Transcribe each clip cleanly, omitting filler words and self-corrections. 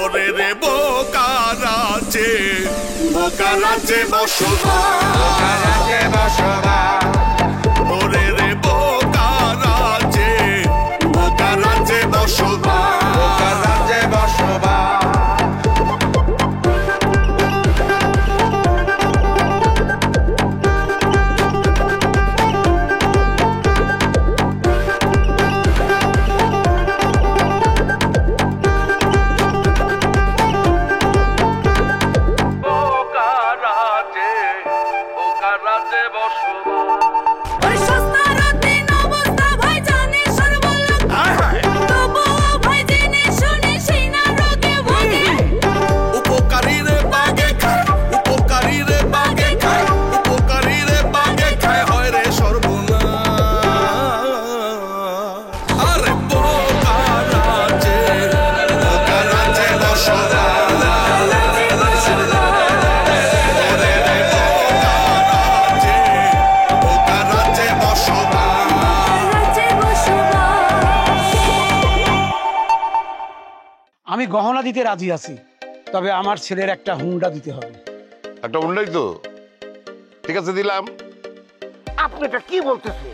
ওরে রে বোকারাজে বোকারাজে বসবাস ওরে রে বোকারাজে বোকারাজে বসবাস আমি গহনা দিতে রাজি আছি, তবে আমার ছেলের একটা হুন্ডা দিতে হবে। একটা হুন্ডাই তো ঠিক আছে, দিলাম। আপনি এটা কি বলতেছে?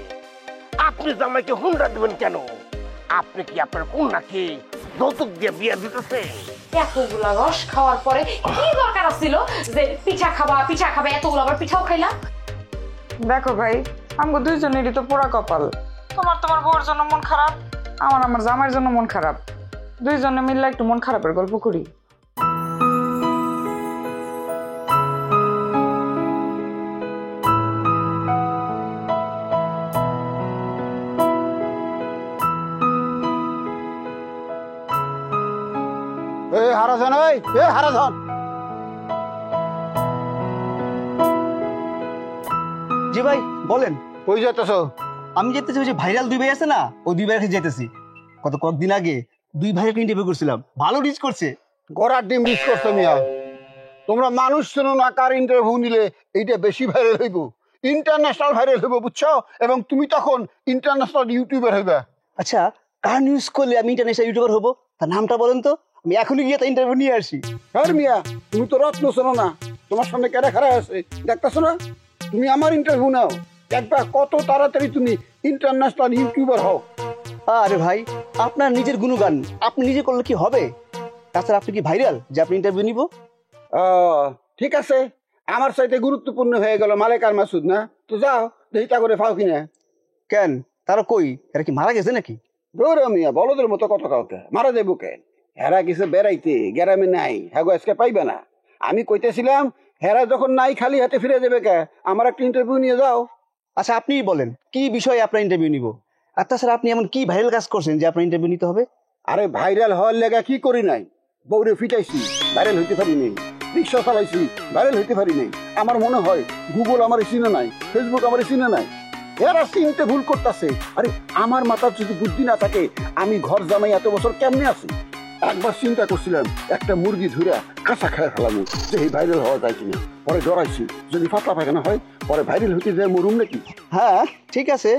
আপনি জামাইকে হুন্ডা দিবেন কেন? আপনি কি আপনার কন্যাকে যৌতুক দিয়ে বিয়ে দিতেছে? এতগুলা রস খাওয়ার পরে কি দরকার ছিল যে পিঠা খাবা এতগুলো আবার পিঠাও খাইলা? দেখো ভাই, আমগো দুইজনেরই তো পোড়া কপাল। তোমার বউর জন্য মন খারাপ, আমার জামাইয়ের জন্য মন খারাপ। দুইজনে মিললে একটু মন খারাপের গল্প করি। হারাধন, হারাধন, জি ভাই বলেন। কই যেতেছ? আমি যেতেছি ওই যে ভাইরাল 2 ভাই আছে না, ওই 2 ভাইয়ের কাছে যেতেছি। কয়েকদিন আগে 2 ভাইকে ইন্টারভিউ করছিলাম, ভালো রিচ করছে। গড়ার ডিম রিচ করছো মিয়া। তোমরা মানুষ চেনো না, কার ইন্টারভিউ নিলে এইটা বেশি ভাইরাল হইব, ইন্টারন্যাশনাল ভাইরাল হইব, বুঝছো? এবং তুমি তখন ইন্টারন্যাশনাল ইউটিউবার হইবা। আচ্ছা, কার নিউজ করলে আমি ইন্টারন্যাশনাল ইউটিউবার হবো, তার নামটা বলেন তো, আমি এখনই গিয়ে তার ইন্টারভিউ নিয়ে আসি। হ্যাঁ মিয়া, তুমি তো রত্ন চেনো না, তোমার সামনে কেটে খারাপ আছে, দেখতেছো না? তুমি আমার ইন্টারভিউ নাও, দেখবা কত তাড়াতাড়ি তুমি ইন্টারন্যাশনাল ইউটিউবার হও। আরে ভাই, আপনার নিজের গুণগান আপনি নিজে করলে কি হবে? তাছাড়া আপনি কি ভাইরাল যে আপনি ইন্টারভিউ নিব? ঠিক আছে, আমার চাইতে গুরুত্বপূর্ণ হয়ে গেল মালেক আর মাসুদ, না? তো যাও দেহিটা করে ফাও কিনা। কেন, তারা কই? এরা কি মারা গেছে নাকি? দৌড় মিয়া, বলদের মতো কথা কাউকে মারা দেবো কেন? হেরা গেছে বেড়াইতে, গ্রামে নাই, হ্যাগো আজকে পাইবে না। আমি কইতেছিলাম হেরা যখন নাই খালি হাতে ফিরে যাবে কে, আমার একটা ইন্টারভিউ নিয়ে যাও। আচ্ছা, আপনিই বলেন কি বিষয়ে আপনার ইন্টারভিউ নিব? আর তাছাড়া আপনি এমন কি ভাইরাল কাজ করছেন যে আপনার ইন্টারভিউ নিতে হবে? আরে ভাইরাল হওয়ার লেগা কি করি নাই? বউরে ফিটাইছি, ভাইরাল হইতে পারি নাই। রিক্সা চালাইছি, ভাইরাল হইতে পারি নাই। আমার মনে হয় গুগল আমার চিনে নাই, ফেসবুক আমার চিনে নাই। এরা চিনতে ভুল করতেছে। আরে আমার মাথার যদি বুদ্ধি না থাকে, আমি ঘর জামাই এত বছর কেমনে আছি? একবার চিন্তা করছিলাম একটা মুরগি ধরে কাঁচা খায় ফেলানো, যে এই ভাইরাল হওয়া যায় কিনা। পরে ডরাইছি যদি পাতলা পায়খানা হয়, পরে ভাইরাল হইতে যায় মরুম নাকি। হ্যাঁ ঠিক আছে।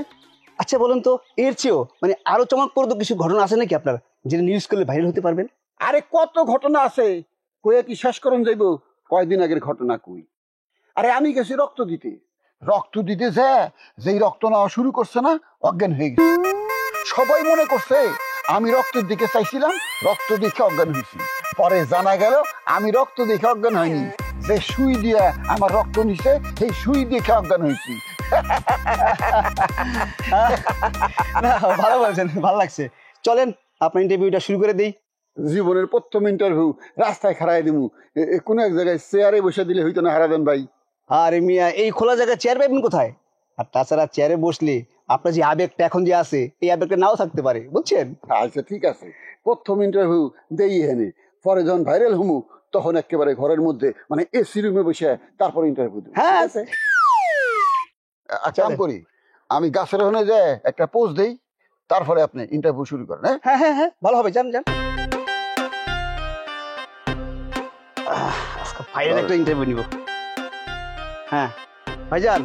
আচ্ছা বলুন তো, এর চেয়েও মানে আরো চমকপ্রদ কিছু ঘটনা আছে নাকি আপনার, যেটা নিউজ করলে ভাইরাল হতে পারবেন? আরে কত ঘটনা আছে, কয়ে কি শেষ করুন যাইব? কয়দিন আগের ঘটনা কই। আরে আমি গেছি রক্ত দিতে যেই রক্ত নেওয়া শুরু করছে না, অজ্ঞান হয়ে গেছে। সবাই মনে করছে আমি রক্তের দিকে চাইছিলাম, রক্ত দেখে অজ্ঞান হয়েছি। পরে জানা গেল আমি রক্ত দেখে অজ্ঞান হয়নি, যে সুই দিয়া আমার রক্ত নিছে সেই সুই দেখে অজ্ঞান হয়েছি। ভালো বলছেন, ভালো লাগছে। চলেন আপনার ইন্টারভিউটা শুরু করে দেই। জীবনের প্রথম ইন্টারভিউ রাস্তায় খাড়াই দিমু, কোনো এক জায়গায় চেয়ারে বসে দিলে হইতো না হারাবেন ভাই? আরে মিয়া, এই খোলা জায়গায় চেয়ার পাইবেন কোথায়? আর তাছাড়া চেয়ারে বসলে আপনার যে আবেগটা এখন যে আছে, এই আবেগটা নাও থাকতে পারে, বুঝছেন? আচ্ছা ঠিক আছে, প্রথম ইন্টারভিউ দেই হেনে, পরে যখন ভাইরাল হমু তখন একেবারে ঘরের মধ্যে মানে এসি রুমে বসে তারপর ইন্টারভিউ দেব। হ্যাঁ আছে। আচ্ছা কাম করি, আমি গাছের ওখানে যাই একটা পোজ দেই, তারপরে আপনি ইন্টারভিউ শুরু করেন। হ্যাঁ হ্যাঁ হ্যাঁ, ভালো হবে, যান যান। আজকে ফাইনাল একটা ইন্টারভিউ নিব। হ্যাঁ ভাইজান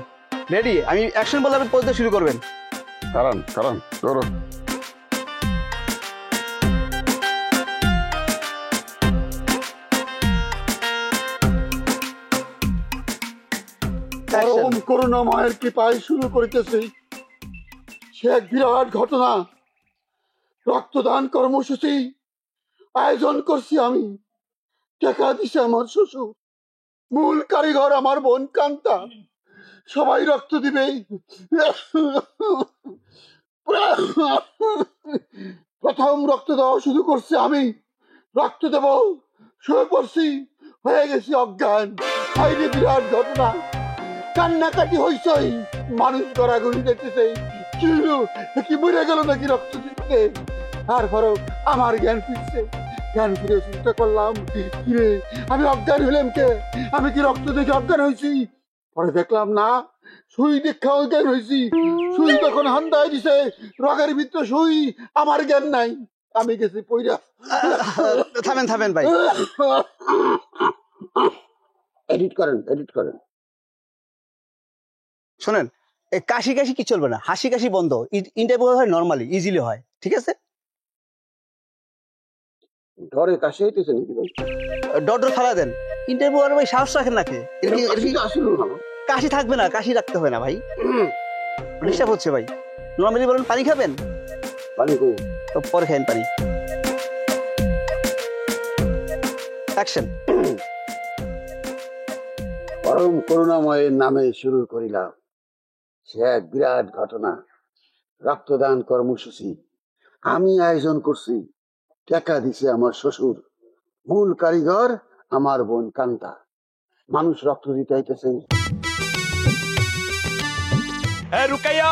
রেডি, আমি অ্যাকশন বললে আপনি পোজ দিয়ে শুরু করবেন। কারণ কারণ পরম করুণাময়ের কৃপায় শুরু করিতেছি। সে এক বিরাট ঘটনা। রক্তদান কর্মসূচি আয়োজন করছি আমি। টাকা দিছে আমার শ্বশুর, মূল কারিগর আমার বোন কান্তা। সবাই রক্ত দিবে। প্রথম রক্ত দেওয়া শুরু করছি আমি। রক্ত দেব শুয়ে পড়ছি, হয়ে গেছি অজ্ঞান। হাইরে বিরাট ঘটনা, কান্নাকাটি হইছই, মানুষ গড়াগড়ি দেখতেছে। কি হলো, কি মরে গেল নাকি রক্ত দিতে? তারপরও আমার জ্ঞান ফিরছে। জ্ঞান ফিরে চিন্তা করলাম, কিরে আমি অজ্ঞান হইলাম কে? আমি কি রক্ত দেখে অজ্ঞান হয়েছি? পরে দেখলাম না, সুই দেখা অজ্ঞান হয়েছি। সুই তখন হান্দায় দিছে, রগের ভিতরে সুই, আমার জ্ঞান নাই। আমি গেছি পইরা। থামেন থামেন ভাই, এডিট করেন, এডিট করেন। শোনেন, এই কাশি কাশি কি চলবে না, হাসি কাশি বন্ধ। ইন্টারভিউ হয় নর্মালি, ইজিলি হয়, ঠিক আছে? ঘরে কাশি হইতেছে নাকি ভাই? ডর ফালা দেন। ইন্টারভিউ আর ভাই সাহস রাখেন নাকি? আসলে কাশি থাকবে না, কাশি রাখতে হবে না ভাই। ডিস্টার্ব হচ্ছে ভাই। নর্মালি বলেন পানি খাবেন, পানি কো তো পরে খাবেন পানি। অ্যাকশন। পরম করুণাময়ের নামে শুরু করিলাম সে এক বিরাট ঘটনা। রক্তদান কর্মসূচি আমি আয়োজন করছি। টাকা দিছে আমার শ্বশুর, মূল কারিগর আমার বোন কান্তা। মানুষ রক্ত দিতে আইতেছে। রুকাইয়া,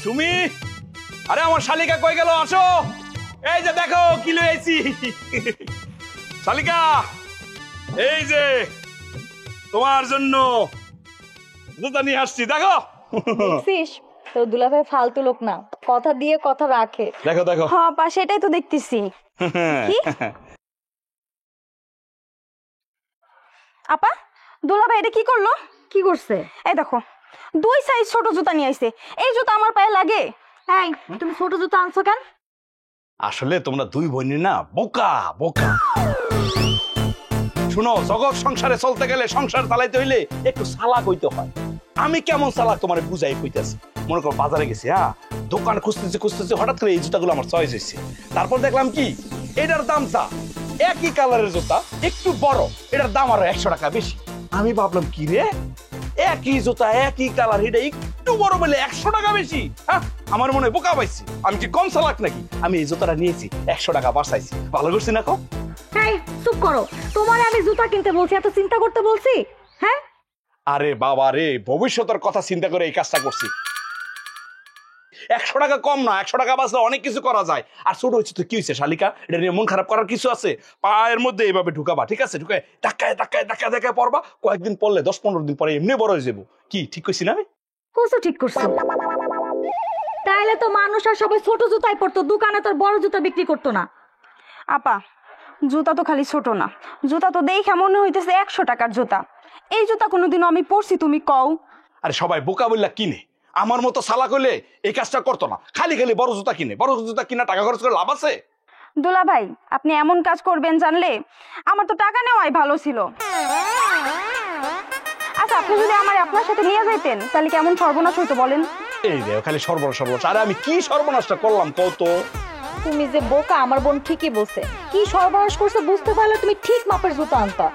সুমি, আরে আমার শালিকা কই গেল? আসো, এই যে দেখো কি লই আইছি। শালিকা, এই যে তোমার জন্য জুতা নিয়ে আসছি, দেখো। দেখছিস তো দুলাভাই ফালতু লোক না, কথা দিয়ে কথা রাখে। দেখো দেখো। হ্যাঁ পা, সেটাই তো দেখতেছি। কি আপা, দুলাভাই এটা কি করলো? কি করছে? এই দেখো, 2 সাইজ ছোট জুতা নিয়ে আইছে। এই জুতা আমার পায়ে লাগে। এই তুমি ছোট জুতা আনছো কেন? আসলে তোমরা দুই বোন না বোকা বোকা। শুনো, জগৎ সংসারে চলতে গেলে, সংসার চালাইতে হইলে একটু চালাক হইতে হয়। আমি কেমন চালাক তোমার বুঝাই কইতাছি। মনে করো বাজারে গেছি, হ্যাঁ, দোকান খুঁজতেছি, হঠাৎ করে এই জুতাগুলো আমার চয়েস হয়েছে। তারপর দেখলাম কি, এটার দাম যা, একই কালারের জুতা, একটু বড়, এটার দাম আরো 100 টাকা বেশি। আমি ভাবলাম কি রে, একই জুতা একই কালার, এটা একটু বড় বলে 100 টাকা বেশি। হ্যাঁ, আমার মনে বোকা পাইছি। আমি কি কম চালাক নাকি? আমি এই জুতাটা নিয়েছি, 100 টাকা বাঁচাইছি। ভালো করছি না? কম। এই চুপ করো, তোমারে আমি জুতা কিনতে বলছি, এত চিন্তা করতে বলছি? হ্যাঁ, আরে বাবা রে, ভবিষ্যতের কথা চিন্তা করে এই কাজটা করছি। 100 টাকা কম না, 100 টাকা বাঁচলে অনেক কিছু করা যায়। আর ছোট হচ্ছে তো কি হয়েছে শালিকা, এটা নিয়ে মন খারাপ করার কিছু আছে? পায়ের মধ্যে এইভাবে ঢুকাবা, ঠিক আছে? ঢুকে ধাক্কায় ধাক্কায় ধাক্কায় ধাক্কায় পড়বা, কয়েকদিন পড়লে 10-15 দিন পরে এমনি বড় হয়ে যাবো। কি ঠিক করছি না আমি? কোসো ঠিক করছো। তাইলে তো মানুষ আর সবাই ছোট জুতাই পরতো, দোকানে তোর বড় জুতা বিক্রি করতো না। আপা, জুতা তো খালি ছোট না, জুতা তো দেখে মনে হইতেছে 100 টাকার জুতা। এই জুতা কোনোদিনও আমি পরছি তুমি কও? আরে সবাই বোকা বললা কিনে, আমার মতো চালাক হইলে এই কাজটা করতো না। খালি খালি বড় জুতা কিনে, বড় জুতা কিনা টাকা খরচ করে লাভ আছে? দুলা ভাই, আপনি এমন কাজ করবেন জানলে আমার তো টাকা নেওয়াই ভালো ছিল। আচ্ছা, আপনি যদি আমার আপনার সাথে নিয়ে যাইতেন তাহলে কেমন সর্বনাশ হইতো বলেন? এই রে, খালি সর্বনাশ সর্বনাশ। আরে আমি কি সর্বনাশটা করলাম কত? তুমি যে বোকা, আমার বোন ঠিকই বলছে। কি সর্বনাশ করছে বুঝতে পারলে তুমি ঠিক মাপের জুতা আনতা।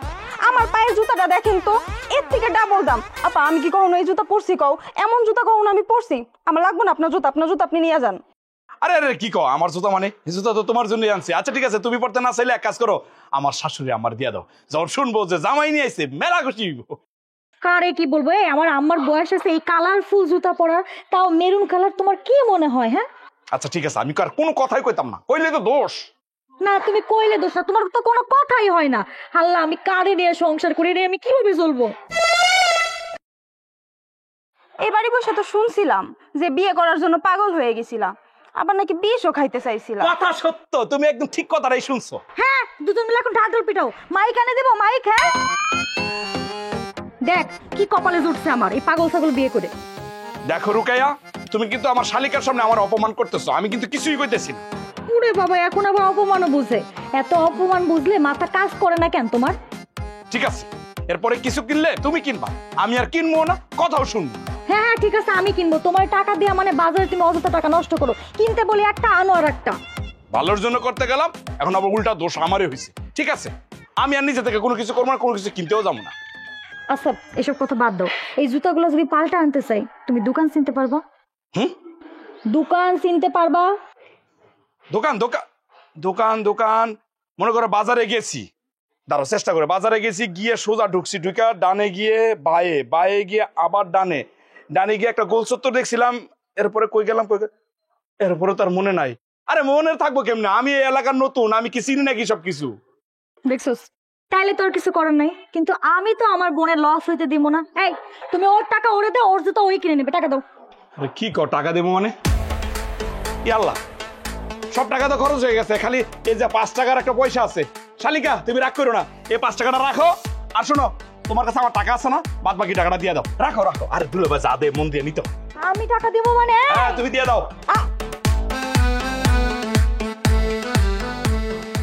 আমার পায়ের জুতাটা দেখেন তো, এর থেকে ডাবল দাম। আপা, আমি কি কখনো এই জুতা পরছি কও? এমন জুতা কখনো আমি পরছি? আমার লাগবে না আপনার জুতা, আপনার জুতা আপনি নিয়ে যান। আরে আরে কি কও, আমার জুতা মানে? এই জুতা তো তোমার জন্যই আনছি। আচ্ছা ঠিক আছে, তুমি পড়তে না চাইলে এক কাজ করো, আমার শাশুড়ি আমার দিয়া দাও। যখন শুনবো যে জামাই নিয়ে আইছে, মেলা খুশি হইব। কারে কি বলবো? এই আমার বয়স আছে এই কালারফুল জুতা পরার, তাও মেরুন কালার। তোমার কি মনে হয়? হ্যাঁ আচ্ছা ঠিক আছে, আমি আর কোনো কথাই কইতাম না, কইলে তো দোষ। না, তুমি কইলে দোষ না, তোমার তো কোনো কথাই হয় না। আল্লাহ, আমি কারে নিয়ে সংসার করি রে, আমি কিভাবে চলবো? এবারে বসে তো শুনছিলাম যে বিয়ে করার জন্য পাগল হয়ে গেছিলা, আবার নাকি বিষও খাইতে চাইছিলা। কথা সত্য, তুমি একদম ঠিক কথাটাই শুনছো। হ্যাঁ, দুজন মিলে এখন ঢাকঢোল পিটাও। মাইক আনে দেবো, মাইক। হ্যাঁ, দেখ কি কপালে জুটছে আমার এই পাগল ছাগল বিয়ে করে। দেখো রুকাইয়া, তুমি কিন্তু আমার শালিকার সামনে আমার অপমান করতেছো, আমি কিন্তু কিছুই কইতেছি না। ওরে বাবা, এখন আবার অপমানও বুঝে? এত অপমান বুঝলে মাথা কাজ করে না কেন তোমার? ঠিক আছে, এরপরে কিছু কিনলে তুমি কিনবা, আমি আর কিনবো না, কথাও শুনবো। হ্যাঁ হ্যাঁ ঠিক আছে, আমি কিনবো। তোমার টাকা দিয়ে মানে বাজারে তুমি অযথা টাকা নষ্ট করো, কিনতে বলি একটা আনো আর একটা। ভালোর জন্য করতে গেলাম, এখন আবার উল্টা দোষ আমারই হয়েছে। ঠিক আছে, আমি আর নিজে থেকে কোনো কিছু করবো না, কোনো কিছু কিনতেও যাবো না। আচ্ছা এসব কথা বাদ দাও, এই জুতাগুলো যদি পাল্টা আনতে চাই তুমি দোকান চিনতে পারবা? হুম? দোকান চিনতে পারবা? দোকান দোকান দোকান দোকান মনে করো বাজারে গেছি, দাঁড়াও চেষ্টা করে, বাজারে গেছি, গিয়ে সোজা ঢুকছি, ঢুকা ডানে গিয়ে বায়ে, বায়ে গিয়ে আবার ডানে, ডানে গিয়ে একটা গোল চত্বর দেখছিলাম, এরপরে কই গেলাম, এরপরে তার মনে নাই। আরে মনে থাকবো কেমনে, আমি এই এলাকার নতুন, আমি কি চিনি নাকি সব কিছু? দেখছোস, তাইলে তো আর কিছু করার নাই, কিন্তু আমি তো আমার বোনের লস হইতে দিব না। এই তুমি ওর টাকা ওরে দাও, ওর জুতা ওই কিনে নেবে, টাকা দাও। আরে কি কর, টাকা দেবো মানে? ইয়াল্লা, সব টাকা তো খরচ হয়ে গেছে, খালি এই যে 5 টাকার একটা পয়সা আছে। শালিকা তুমি রাগ করো না, এই 5 টাকাটা রাখো, আর শোনো তোমার কাছে আমার টাকা আছে না, বাদ বাকি টাকাটা দিয়ে দাও। রাখো রাখো, আরে দুলে ভাই যা দে মন দিয়ে নিতে। আমি টাকা দিব মানে? হ্যাঁ তুমি দিয়ে দাও।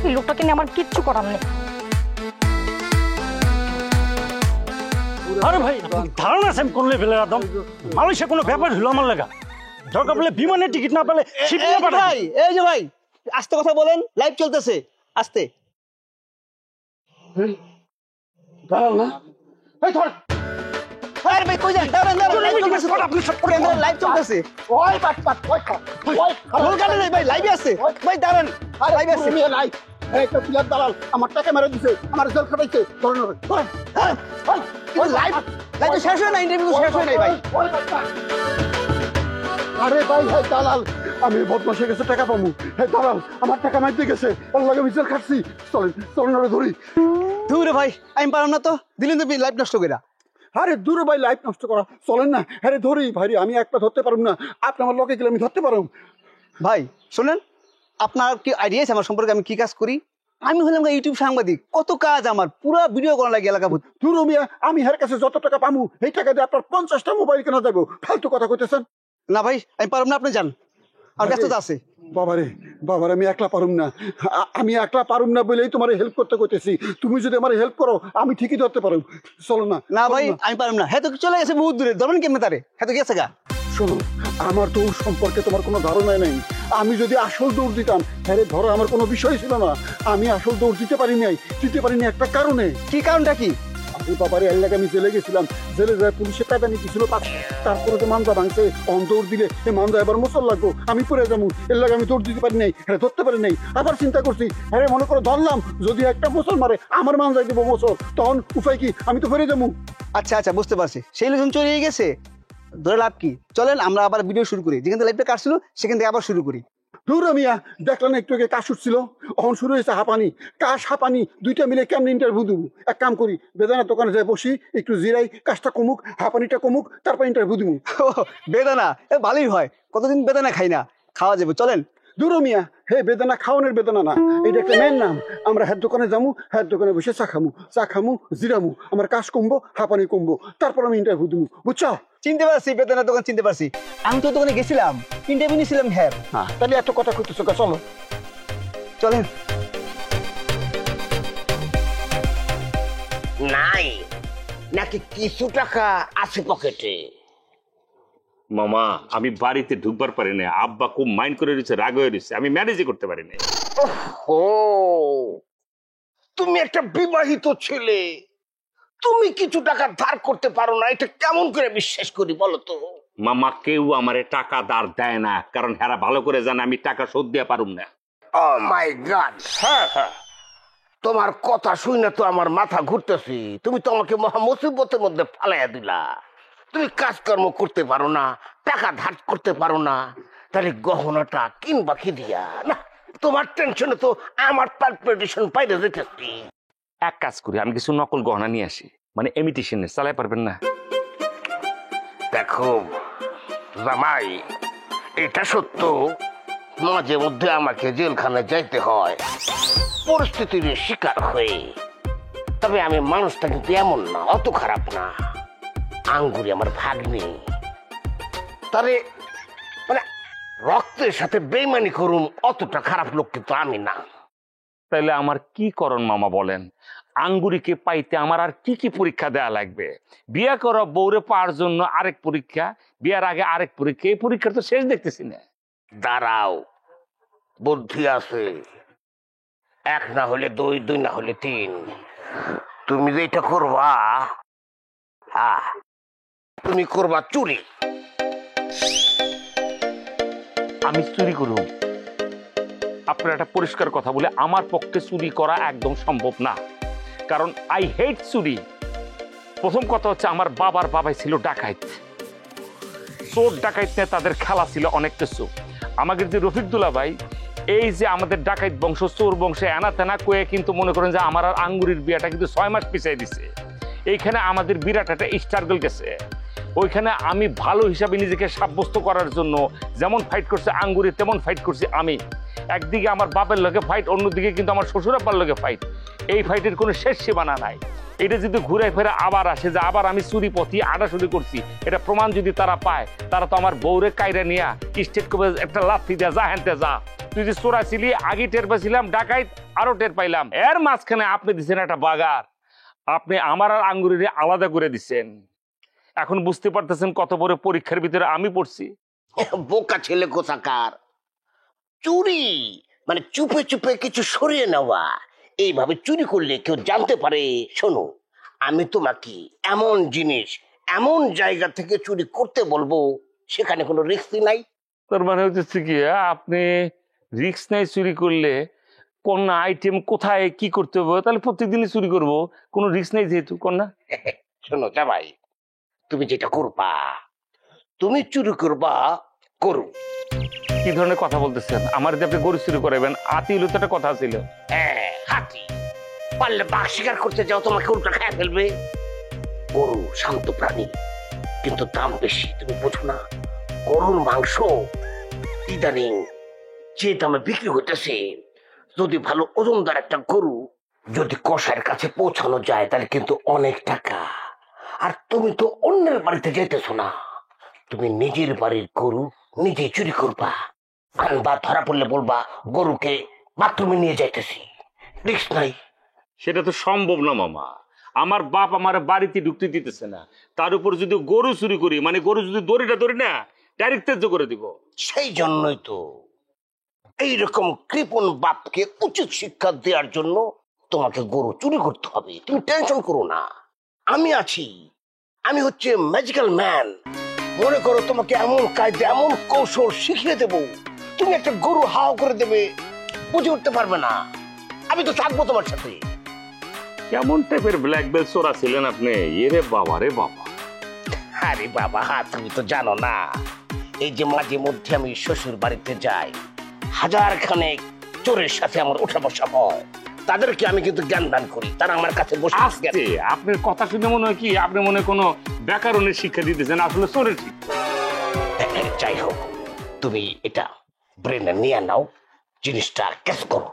এই লোকটাকে নিয়ে আমার কিচ্ছু করার নেই। আরে ভাই ধারণা আছে আমি কোন লেভেলের একদম মালয়েশিয়া কোনো ব্যাপার হলো আমার লাগা, দরকার বলে বিমানের টিকিট না পেলে শিপ না পাঠাই। ভাই এই যে ভাই আস্তে কথা বলেন, লাইভ চলতেছে, আস্তে। দাঁড়াও না, এই ধর। আরে ভাই কই যান, দাঁড়ান দাঁড়ান, লাইভ চলতেছে, লাইভ চলতেছে। ওই বাট বাট ওই খা, ওই ভুল কাটে নাই ভাই, লাইভে আছে ভাই, দাঁড়ান, লাইভ আছে। তুমি লাইভ একটা প্লেয়ার দালাল আমার টাকা মেরে দিছে, আমার জেল খাটাইছে, ধরেন ধরেন। কিন্তু লাইভ লাইভ শেষ হয় না, ইন্টারভিউ শেষ হয় নাই ভাই। আরে ভাই হ্যাঁ দালাল, আমি বদমাসের কাছে টাকা পাবো, হ্যাঁ দালাল আমার টাকা মাইতে গেছে, ওর লাগে বিচার খাচ্ছি, চলেন চলেন ওরে ধরি। দূরে ভাই আমি পারলাম না তো, দিলেন তো লাইভ নষ্ট করে। আরে দূরে ভাই লাইফ নষ্ট করা চলেন না, আরে ধরি ভাই, আমি একটা ধরতে পারুম না, আপনি আমার লগে গেলে আমি ধরতে পারুম। ভাই শোনেন, আপনার কি আইডিয়া আছে আমার সম্পর্কে, আমি কি কাজ করি? আমি হলাম ইউটিউব সাংবাদিক, কত কাজ আমার, পুরো ভিডিও করা লাগে এলাকা ভূত। দূর মিয়া, আমি হের কাছে যত টাকা পামু এই টাকা দিয়ে আপনার 50টা মোবাইল কেনা যাবো, ফালতু কথা কইতেছেন না ভাই, আমি পারলাম না, আপনি যান, আর ব্যস্ততা আছে। বাবারে বাবারে, আমি একলা পারুম না, আমি একলা পারুম না বলেই তোমার হেল্প করতে কইতেছি, তুমি যদি আমার হেল্প করো আমি ঠিকই ধরতে পারুম, চলো না। না ভাই আমি পারলাম না, হ্যাঁ তো চলে গেছে বহুত দূরে, ধরবেন কেমনে তারে, হ্যাঁ তো গেছে গা। শোনো, আমার তো ওর সম্পর্কে তোমার কোনো ধারণাই নেই, আমি যদি আসল দৌড় দিতাম, হ্যাঁ ধরো আমার কোনো বিষয় ছিল না, আমি আসল দৌড় দিতে পারিনি একটা কারণে। কি কারণটা কি? আরে বাবারে, এর লাগে আমি জেলে গেছিলাম, জেলে যায় পুলিশে টাকা নিয়ে কিছু তারপরে তো মান্দা ভাঙছে, দৌড় দিলে এই মান্দা এবার মোচল লাগবো, আমি পড়ে যাবো, এর লাগে আমি দৌড় দিতে পারি নাই, হ্যাঁ ধরতে পারি নাই। আবার চিন্তা করছি, হ্যাঁ মনে করো ধরলাম, যদি একটা মোচল মারে আমার মান্দায় দেবো মোচল, তখন উপায় কি, আমি তো ফিরে যাবো। আচ্ছা আচ্ছা বুঝতে পারছি, সেই লোকজন চলে গেছে, ধরে লাভ কি? চলেন আমরা আবার ভিডিও শুরু করি, যেখান থেকে লাইভটা কাটছিল সেখান থেকে আবার শুরু করি। দূর মিয়া, দেখলাম একটু আগে কাজ উঠছিল, এখন শুরু হয়েছে হাঁপানি, কাশ হাঁপানি দুইটা মিলে কেমন ইন্টারভিউ দেবো? এক কাম করি, বেদানার দোকানে যাই বসি, একটু জিরাই, কাজটা কমুক, হাঁপানিটা কমুক, তারপর ইন্টারভিউ দেবো। বেদানা এ ভালোই হয়, কতদিন বেদানা খাই না, খাওয়া যাবে, চলেন। দূর মিয়া, হে বেদানা খাওয়ানোর বেদানা না, এটা একটা মেন নাম। আমরা হ্যার দোকানে যাবো, হ্যার দোকানে বসে চা খামু জিরামু, আমার কাজ কমবো, হাঁপানি কমবো, তারপর আমি ইন্টারভিউ দেবো, বুঝছো? চিনতে পারছি, বেদানার দোকান চিনতে পারছি, আমি তো দোকানে গেছিলাম, ইন্টারভিউ নিয়েছিলাম। হ্যাঁ তাহলে এত কথা কইতেছো, চলো চলেন। নাই নাকি কিছু টাকা আছে পকেটে? মামা আমি বাড়িতে ঢুকবার পারি না, আব্বা খুব মাইন্ড করে দিচ্ছে, রাগ হয়ে দিচ্ছে, আমি ম্যানেজই করতে পারি না। ও তুমি একটা বিবাহিত ছেলে, তুমি কিছু টাকা ধার করতে পারো না, এটা কেমন করে বিশ্বাস করি বলো তো? মামা কেউ আমারে টাকা ধার দেয় না, কারণ হেরা ভালো করে জানে আমি টাকা শোধ দিয়ে পারুম না। ও মাই গড, হ্যাঁ হ্যাঁ, তোমার কথা শুনে তো আমার মাথা ঘুরতেছি, তুমি তো আমাকে মহা মুসিবতের মধ্যে ফালাইয়া দিলা। তুমি কাজকর্ম করতে পারো না, টাকা ধার করতে পারো না, তাহলে গহনাটা কিনবা কি দিয়া? না, তোমার টেনশনে তো আমার পালপিটেশন পাইরে যেতেছি। এক কাজ করি, আমি কিছু নকল গহনা নিয়ে আসি, মানে ইমিটেশনের, চালাই পারবেন না? দেখো জামাই, এটা সত্য, মাঝে মধ্যে আমাকে জেলখানায় যাইতে হয় পরিস্থিতির শিকার হয়ে, তবে আমি মানুষটা কিন্তু এমন না, অত খারাপ না। আঙ্গুরি আমার ভাগ্নি, তারে মানে রক্তের সাথে বেইমানি করুম, অতটা খারাপ লোক কিন্তু আমি না। তাইলে আমার কি করণ মামা বলেন? আঙ্গুরিকে পাইতে আমার আর কি কি পরীক্ষা দেওয়া লাগবে? বিয়ে করা বউরে পাওয়ার জন্য আরেক পরীক্ষা, বিয়ার আগে আরেক পরীক্ষা, এই পরীক্ষার তো শেষ দেখতেছি না। দাঁড়াও, বুদ্ধি আছে। 1 না হলে 2, 2 না হলে 3। তুমি যেটা করবা, হ্যাঁ, তুমি করবা চুরি। আমি চুরি করব? আপনার একটা পরিষ্কার কথা বলে, আমার পক্ষে চুরি করা একদম সম্ভব না, কারণ আই হেট চুরি। প্রথম কথা হচ্ছে, আমার বাবার বাবাই ছিল ডাকাইত, চোর ডাকাইত নিয়ে তাদের খেলা ছিল অনেক কিছু। আমাদের যে রফিকদুল্লাহ ভাই, এই যে আমাদের ডাকাইত বংশ, চোর বংশে এনা তেনা কয়ে কিন্তু মনে করেন যে আমার আর আঙ্গুরির বিয়াটা কিন্তু 6 মাস পিছিয়ে দিছে। এইখানে আমাদের বিরাট একটা স্ট্রাগল গেছে। ওইখানে আমি ভালো হিসাবে নিজেকে সাব্যস্ত করার জন্য যেমন ফাইট করছে আঙ্গুরি, তেমন ফাইট করছি আমি। একদিকে আমার বাপের লগে ফাইট, অন্যদিকে কিন্তু আমার শ্বশুর আব্বার লগে ফাইট। এই ফাইটের কোনো শেষ সীমানা নাই। এটা যদি ঘুরে ফেরে আবার আসে যে আবার আমি চুরি পথি আড়াচুরি করছি, এটা প্রমাণ যদি তারা পায়, তারা তো আমার বউরে কাইরা নিয়া স্টেট করে একটা লাথি দেয়া, যা হেনতে যা, তুই যে চোরা ছিলি আগে টের পাইছিলাম, ডাকাইত আরো টের পাইলাম। এর মাঝখানে আপনি দিচ্ছেন একটা বাগার, আপনি আমার আর আঙ্গুরিরে আলাদা করে দিচ্ছেন। এখন বুঝতে পারতেছেন কত বড় পরীক্ষার ভিতরে আমি পড়ছি। বোকা ছেলে কোথাকার। চুরি মানে চুপে চুপে কিছু সরিয়ে নেওয়া। এইভাবে চুরি করলে কেউ জানতে পারে। শোনো, আমি তোমাকে এমন জিনিস, এমন জায়গা থেকে চুরি করতে বলবো, সেখানে কোনো রিস্কই নাই। তার মানে হচ্ছে কি, আপনি রিস্ক নাই চুরি করলে কোন আইটেম কোথায় কি করতে হবে, তাহলে প্রত্যেকদিনই চুরি করবো, কোনো রিস্ক নাই যেহেতু। কোন না, শোনো জামাই, তুমি যেটা করবা, তুমি চুরি করবা, করো। কি ধরনের কথা বলতেছেন? আমার যে আপনি গরু চুরি করাবেন, আতি হলে তো একটা কথা ছিল। হ্যাঁ, হাতি পারলে বাঘ শিকার করতে যাও, তোমাকে উল্টা খায় ফেলবে। গরু শান্ত প্রাণী, কিন্তু দাম বেশি, তুমি বোঝো না। গরুর মাংস ইদানিং যে দামে বিক্রি হইতেছে, যদি ভালো ওজনদার একটা গরু যদি কসাইয়ের কাছে পৌঁছানো যায়, তাহলে কিন্তু অনেক টাকা। আর তুমি তো অন্যের বাড়িতে যেতেছো না, তুমি নিজের বাড়ির গরু নিজে চুরি করবা, আনবা, ধরা পড়লে বলবা গরুকে বাথরুমে নিয়ে যাইতেছি, রিস্ক নাই। সেটা তো সম্ভব না মামা। আমার বাপ আমার বাড়িতে ঢুকতে দিতেছে না, তার উপর যদি গরু চুরি করি, মানে গরু যদি দড়িটা ধরি না, ডাইরেক্ট তেজ্য করে দিব। সেই জন্যই তো এইরকম কৃপণ বাপকে উচিত শিক্ষা দেওয়ার জন্য তোমাকে গরু চুরি করতে হবে। তুমি টেনশন করো না, আমি আছি। আমি হচ্ছে ম্যাজিক্যাল ম্যান। মনে করো, তোমাকে এমন কায়দা, এমন কৌশল শিখিয়ে দেব, তুমি একটা গরু হাও করে দেবে, বুঝে উঠতে পারবে না। আমি তো থাকবো তোমার সাথে। কেমন টাইপের ব্ল্যাক বেল্ট চোরা ছিলেন আপনি? এরে বাবা রে বাবা। আরে বাবা, তুমি তো জানো না, এই যে মাঝে মধ্যে আমি শ্বশুর বাড়িতে যাই, 1000 খানেক চোরের সাথে আমার ওঠা বসা হয়, তাদেরকে আমি কিন্তু জ্ঞান দান করি। তারা আমার কাছে বসে আসছে। আপনার কথা শুনে মনে হয় কি আপনি মনে কোনো ব্যাকরণের শিক্ষা দিতেছেন, আসলে চোরের শিক্ষা। যাই হোক, তুমি এটা ব্রেনে নিয়ে নাও, জিনিসটা ক্যাচ করো।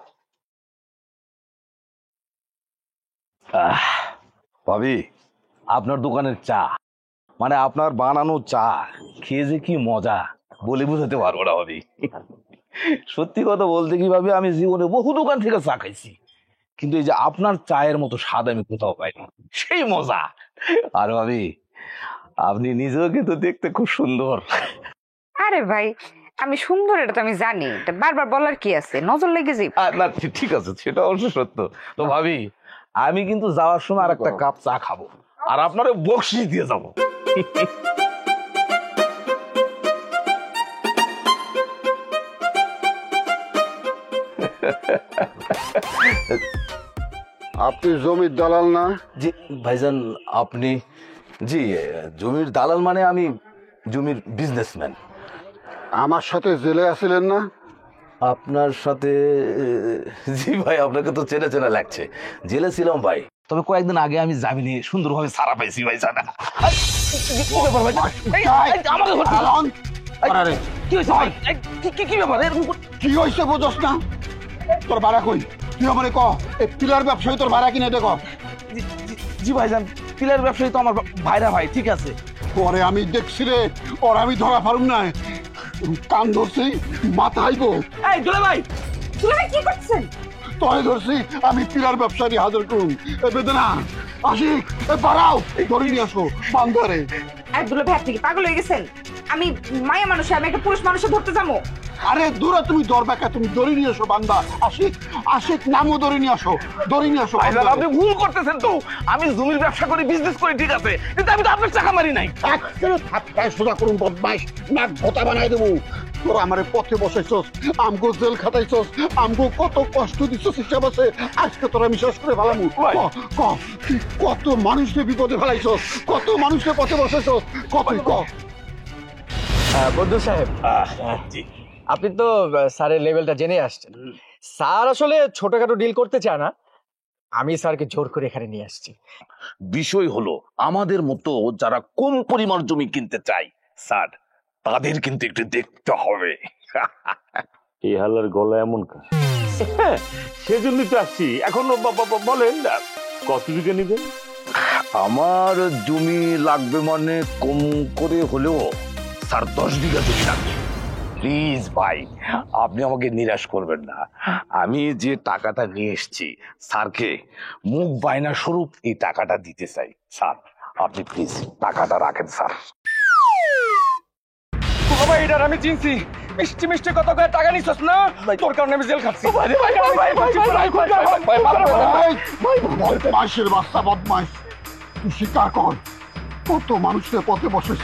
ভাবি, আপনার দোকানের চা, মানে আপনার বানানো চা খেয়ে যে কি মজা বলে বুঝাতে পারবো না ভাবি। সত্যি কথা বলতে কি ভাবি, আমি জীবনে বহু দোকান থেকে চা খাইছি, কিন্তু এই যে আপনার চায়ের মতো স্বাদ আমি কোথাও পাইনি, সেই মজা। আর ভাবি, আপনি নিজেও কিন্তু দেখতে খুব সুন্দর। আরে ভাই, আমি সুন্দর এটা তো আমি জানি, এটা বারবার বলার কি আছে, নজর লেগে যাই। না ঠিক আছে, সেটা অবশ্য সত্য। তো ভাবি, আমি কিন্তু যাওয়ার সময় আর একটা কাপ চা খাবো, আর আপনারে বকশিশ দিয়ে যাবো। আপনি জমির দালাল না? জি ভাইজান, আপনি? জি, জমির দালাল মানে আমি জমির বিজনেসম্যান। আমার সাথে জেলে আসিলেন না? আপনার সাথে? জি ভাই, আপনাকে তো চেনা চেনা লাগছে। জেলে ছিলাম ভাই, তবে কয়েকদিন আগে আমি জামিনে সুন্দরভাবে ছাড়া পাইছি ভাই। জানা কি হয়েছে বোঝস না? তোর ভাড়া কই? তুই আমারে ক, এই পিলার ব্যবসায়ী তোর ভাড়া কিনে দেখ। জি ভাইজান, পিলার ব্যবসায়ী তো আমার ভাইরা ভাই, ঠিক আছে। পরে আমি দেখছি রে, ওর আমি ধরা পারুম না, কান ধরছি, মাথা আইব। এই দুলা ভাই, দুলা ভাই কি করছেন? তয় ধরছি আমি পিলার ব্যবসায়ী হাজার করুন। এ বেদনা আশিক এ পারাও ধরে নিয়ে আসো বান্দারে। একদুলো ভাই আপনি কি পাগল হয়ে গেছেন? আমি মায়া মানুষ, আমি একটা পুরুষ মানুষকে ধরতে যাবো? আরে দূরে তুমি দরবাকা, তুমি দড়ি নিয়ে আসো বান্দা। আশিক আশিক নামও দড়ি নিয়ে আসো, দড়ি নিয়ে আসো। আপনি ভুল করতেছেন তো। আমি জমির ব্যবসা করি, বিজনেস করি, ঠিক আছে, কিন্তু আমি তো আপনার টাকা মারি নাই। সোজা করুন বদমাইশ, নাক ভোতা বানাই দেবো। তোরা আমারে পথে বসাইছস, আমগো জেল খাটাইছস, আমগো কত কষ্ট দিছস হিসাব আছে। আজকে তোরা আমি শেষ করে ফেলামু। কত মানুষকে বিপদে ফেলাইছস, কত মানুষকে পথে বসাইছস, কত ক। বন্ধু সাহেব, আপনি তো স্যারের লেভেলটা জেনে আসছেন। স্যার আসলে ছোটখাটো ডিল করতে চায় না, আমি স্যারকে জোর করে এখানে নিয়ে আসছি। বিষয় হলো আমাদের মতো যারা কম পরিমাণ জমি কিনতে চায় স্যার, তাদের কিন্তু একটু দেখতে হবে। এই হালার গলা এমন কাজ, সেজন্যই তো আসছি। এখন বলেন কত বিঘা নিবেন? আমার জমি লাগবে মানে কম করে হলেও স্যার 10 বিঘা জমি লাগবে। প্লিজ ভাই, আপনি আমাকে নিরাশ করবেন না। আমি যে টাকাটা নিয়ে এসেছি স্যারকে মুখ বায়না স্বরূপ এই টাকাটা দিতে চাই। স্যার আপনি প্লিজ টাকাটা রাখেন স্যার। ভাই এটার আমি চিনছি, মিষ্টি মিষ্টি কত করে টাকা নিছস না, তোর কারণে আমি জেল খাচ্ছি। বদমাইশের বাচ্চা বদমাইশ, তুই স্বীকার কর কত মানুষকে পথে বসেছ।